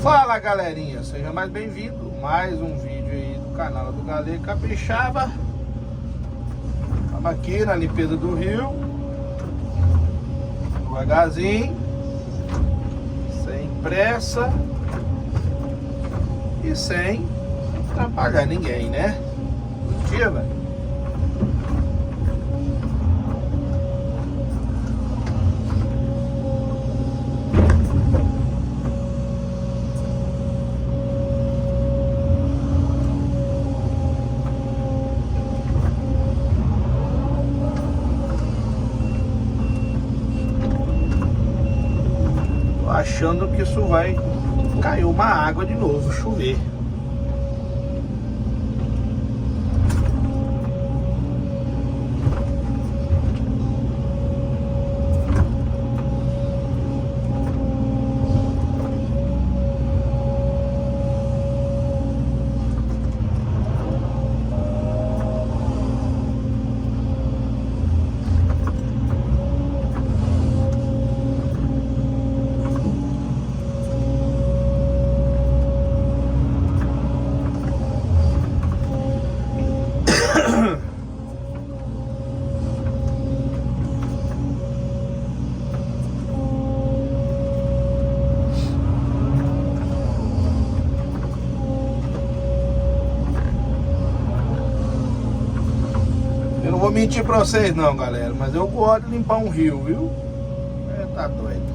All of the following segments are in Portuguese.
Fala galerinha, seja mais bem-vindo, mais um vídeo aí do canal do Galego Capixaba. Estamos aqui na limpeza do rio, devagarzinho, sem pressa e sem atrapalhar ninguém, né? Positiva. Achando que isso vai cair uma água de novo, chover. Eu não vou mentir pra vocês não, galera, mas eu gosto de limpar um rio, viu? Tá doido.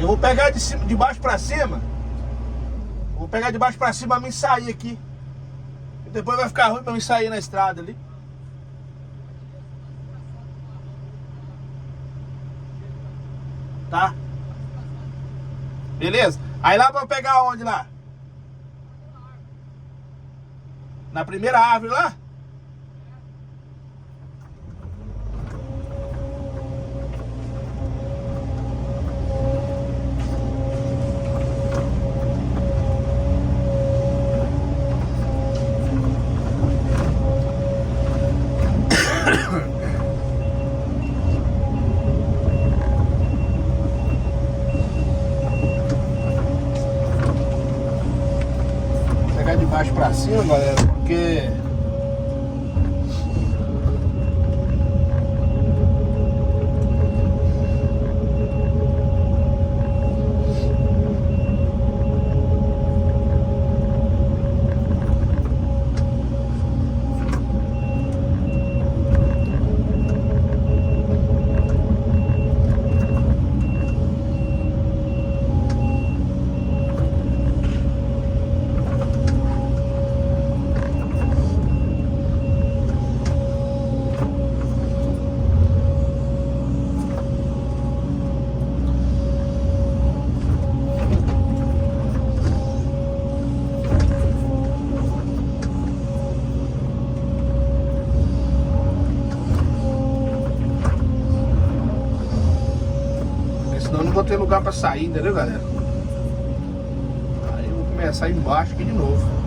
Eu vou pegar de baixo pra cima. Vou pegar de baixo pra cima pra mim sair aqui. E depois vai ficar ruim pra mim sair na estrada ali. Tá? Beleza? Aí lá pra eu pegar onde lá? Na primeira árvore lá? Pegar de baixo pra cima, galera, porque senão eu não vou ter lugar pra sair, entendeu, galera? Aí eu vou começar embaixo aqui de novo.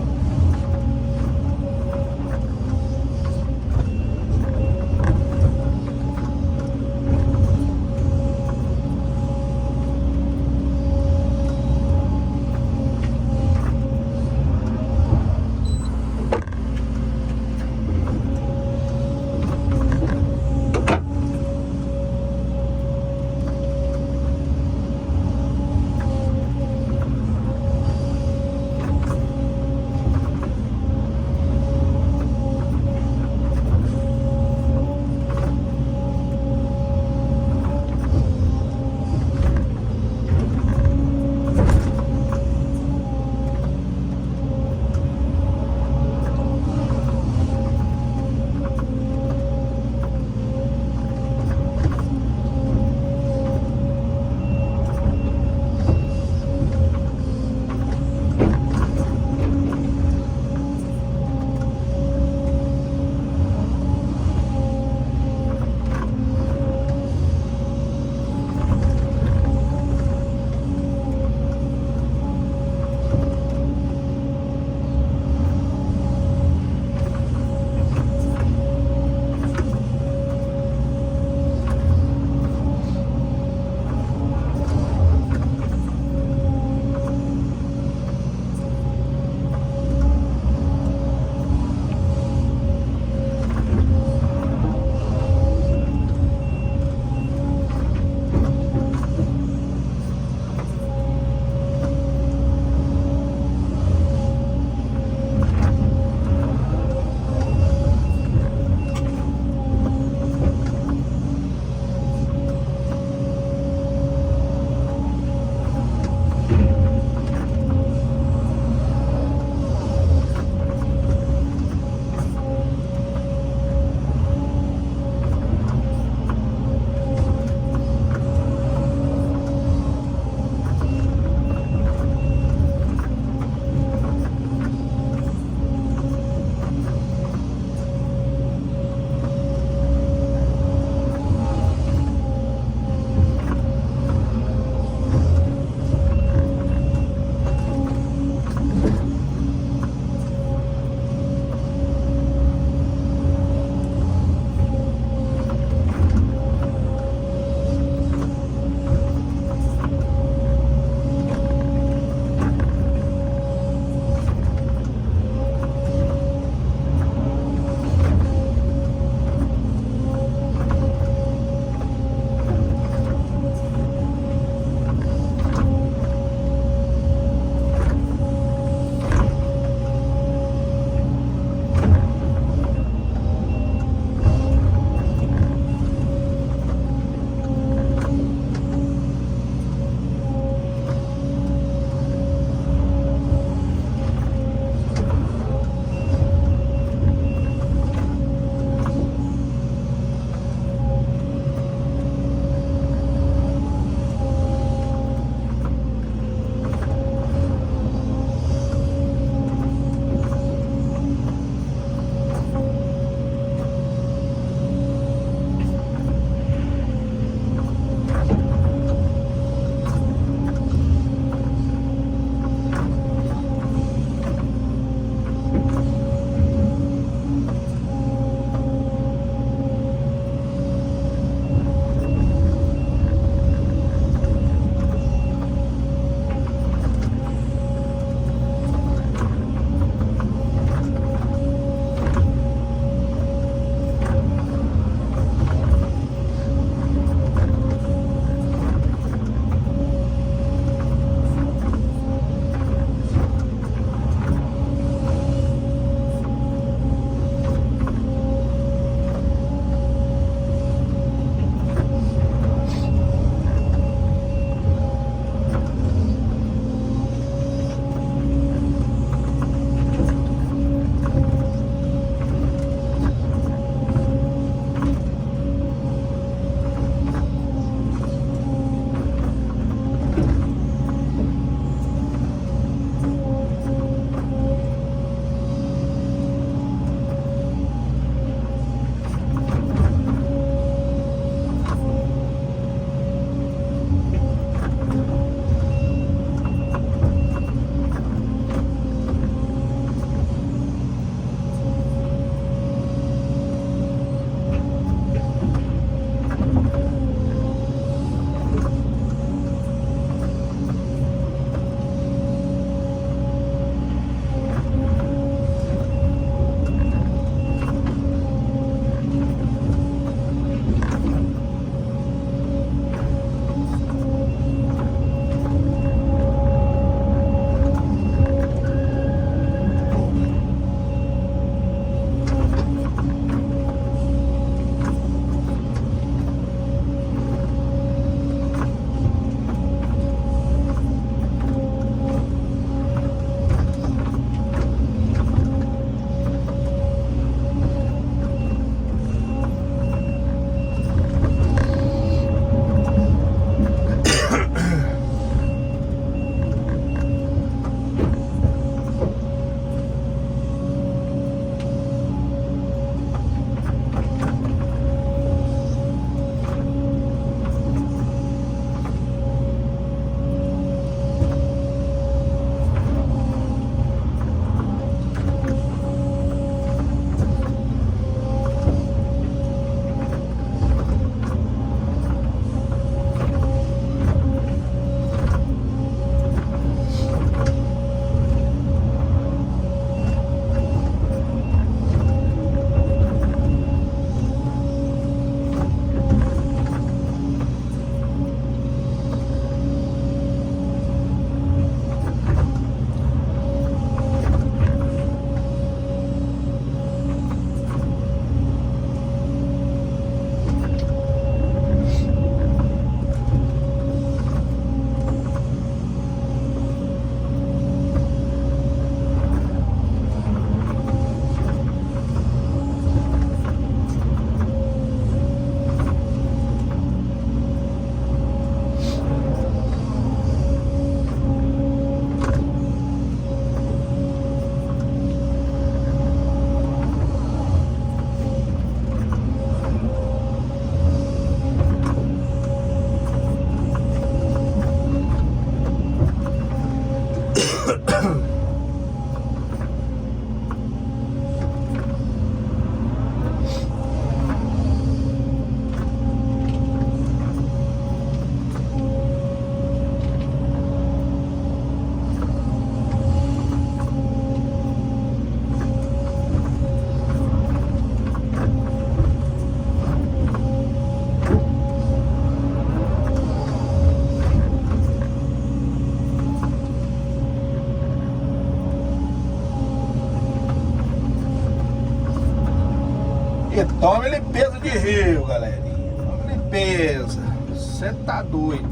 E toma limpeza de rio, galerinha. Toma limpeza. Você tá doido.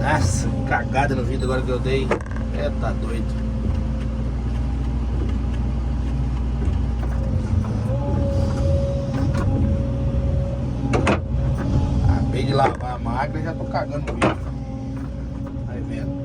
Nossa, cagada no vidro agora que eu dei. É, tá doido. Acabei de lavar a máquina e já tô cagando no vidro. Aí vendo.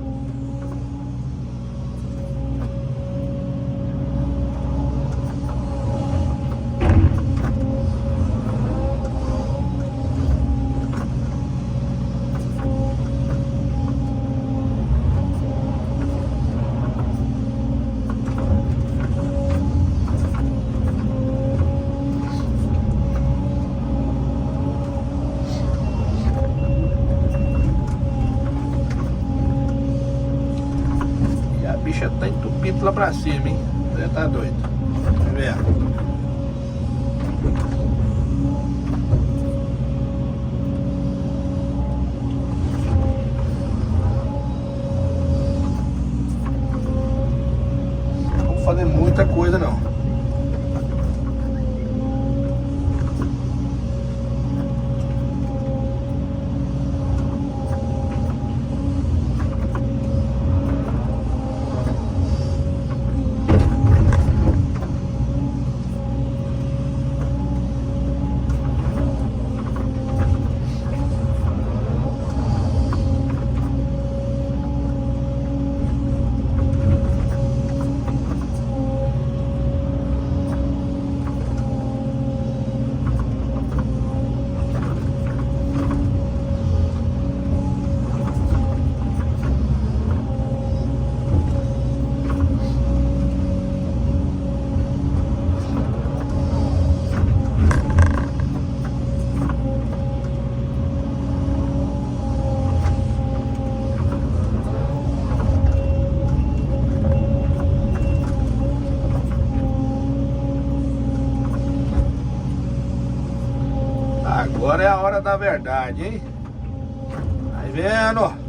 A bicha tá entupido lá pra cima, hein? Você tá doido. Tá vendo? Não vou fazer muita coisa não. Agora é a hora da verdade, hein? Vai vendo?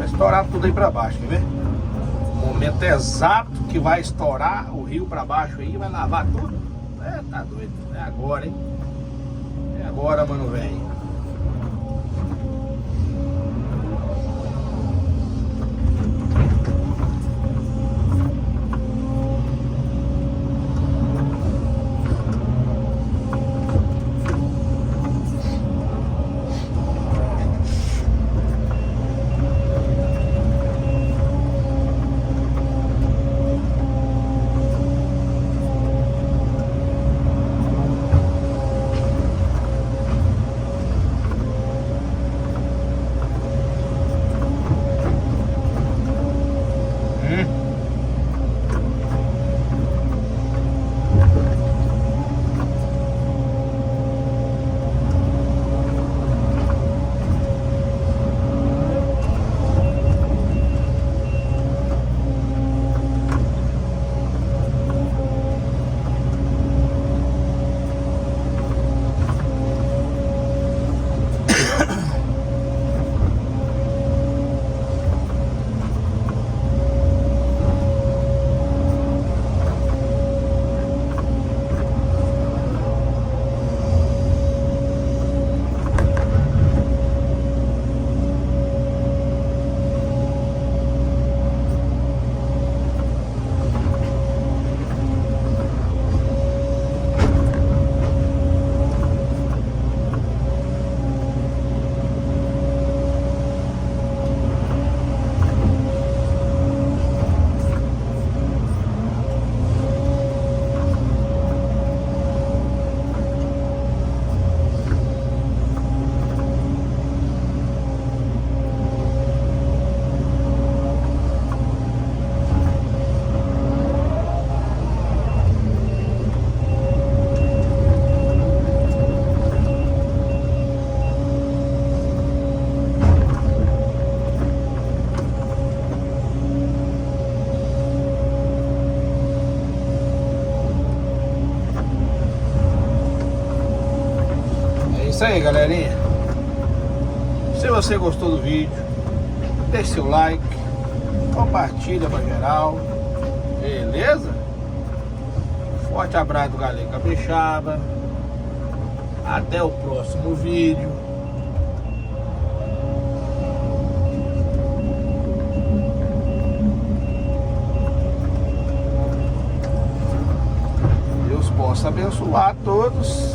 Estourar tudo aí pra baixo, quer ver? O momento exato que vai estourar o rio pra baixo aí, vai lavar tudo. É, tá doido. É agora, hein? É agora, mano, velho. isso aí, galerinha. Se você gostou do vídeo, deixe seu like, compartilha pra geral. Beleza? Forte abraço do Galinho Capixaba. Até o próximo vídeo. Deus possa abençoar a todos.